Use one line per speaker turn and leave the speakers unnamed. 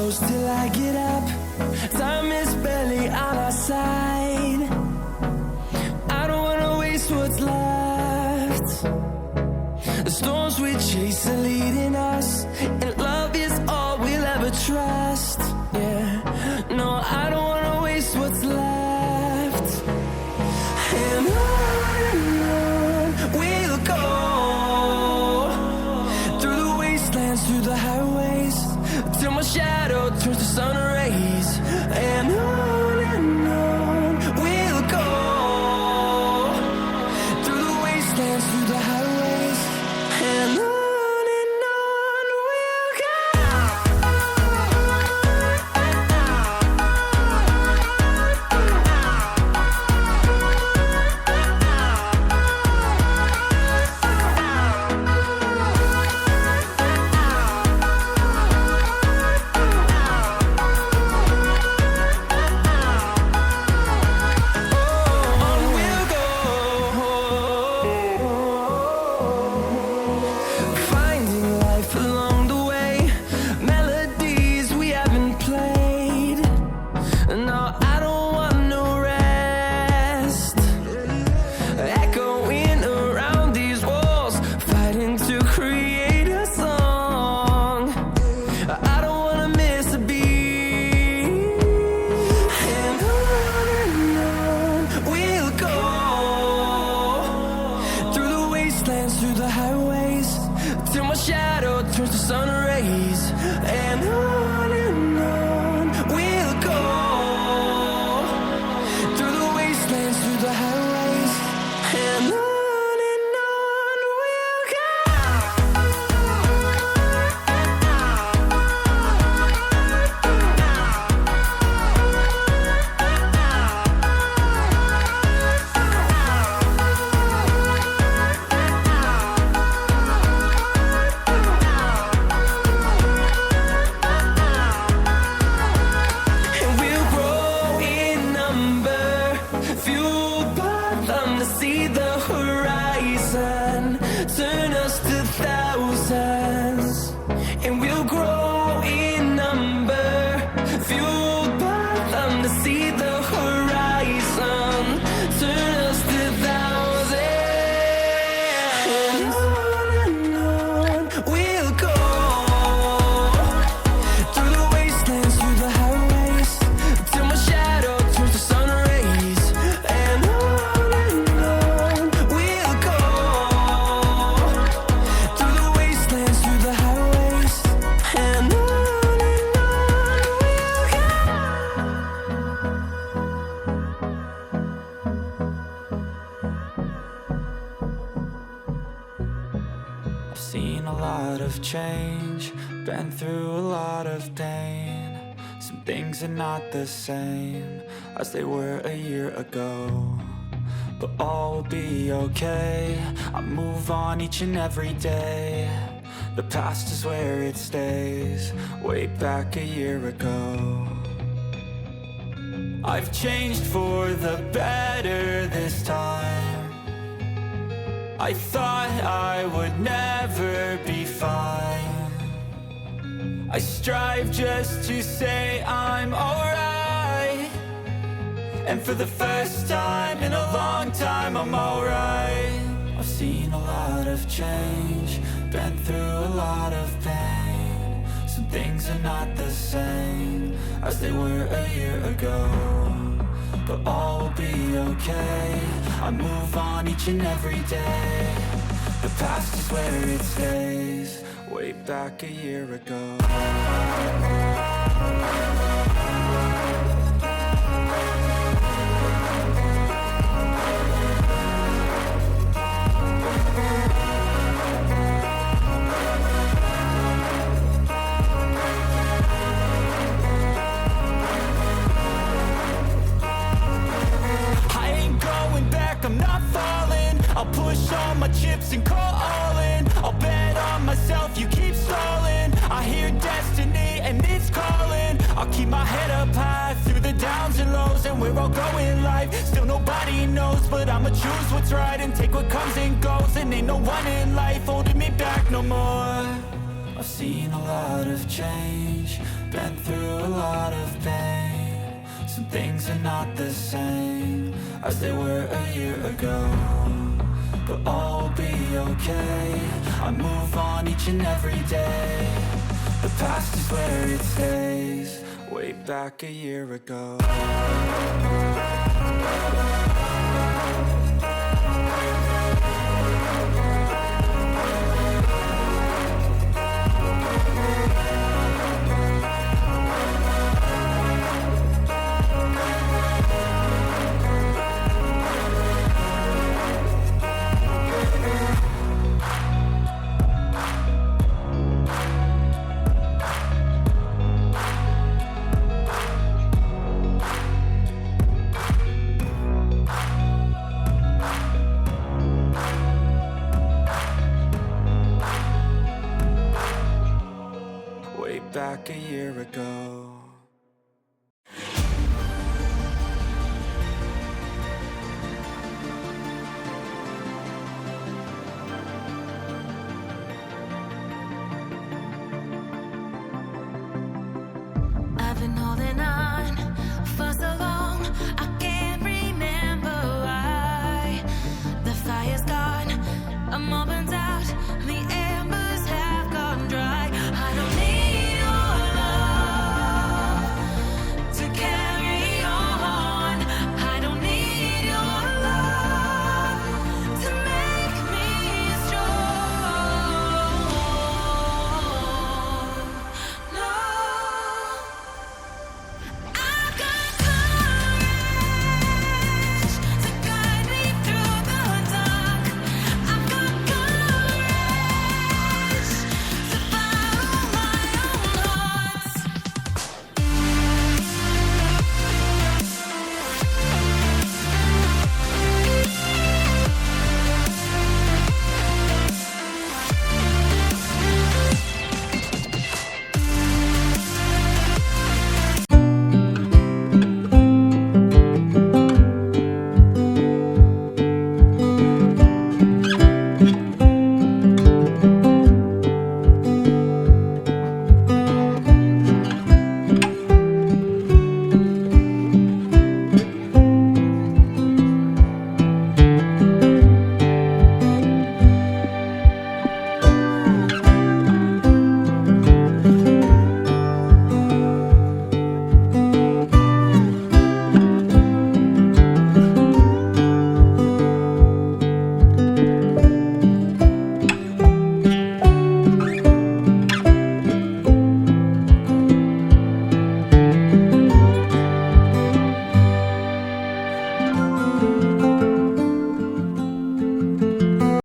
close till I get up. Time is barely on our side. I don't wanna waste what's left. The storms we chase are leading us, and love is all we'll ever trust. Yeah, no, I don't wanna waste what's left. And on we'll go, through the wastelands, through the highways, till my shadow turns to sun rays. And on we'll go, through the wastelands, through the highways, and on we'll go. Finding life along the way, melodies we haven't played. No, I don't want no rest. Echoing around these walls, fighting to create a song. I don't wanna miss a beat. And on we'll go, through the wastelands, through the highways, till my shadow turns to sun rays. And on we'll go, through the wastelands, through the highways, and on we'll go. And we'll grow in number, fueled by them to see the horizon, turn us to thousands. And we'll grow in number, fueled by them to see the horizon, turn us to thousands. And on we'll go, through the wastelands, through the highways, till my shadow turns to sun rays. And on we'll go, through the wastelands, through the highways, and on we'll go. I've seen a lot of change, been through a lot of pain. Some things are not the same as they were a year ago, but all will be okay. I move on each and every day. The past is where it stays, way back a year ago. I've changed for the better this time. I thought I would never be fine. I strive just to say I'm alright, and for the first time in a long time I'm alright. I've seen a lot of change, been through a lot of pain. Some things are not the same as they were a year ago, but all will be okay. I move on each and every day. The past is where it stays, way back a year ago. I ain't going back, I'm not falling. I'll push all my chips and call all in. I'll bet on myself, you keep stalling. I hear destiny and it's calling. I'll keep my head up high through the downs and lows, and we're all going live. Still nobody knows, but I'ma choose what's right and take what comes and goes. And ain't no one in life holding me back no more. I've seen a lot of change, been through a lot of pain. Some things are not the same as they were a year ago, but all will be okay. I move on each and every day. The past is where it stays, way back a year ago.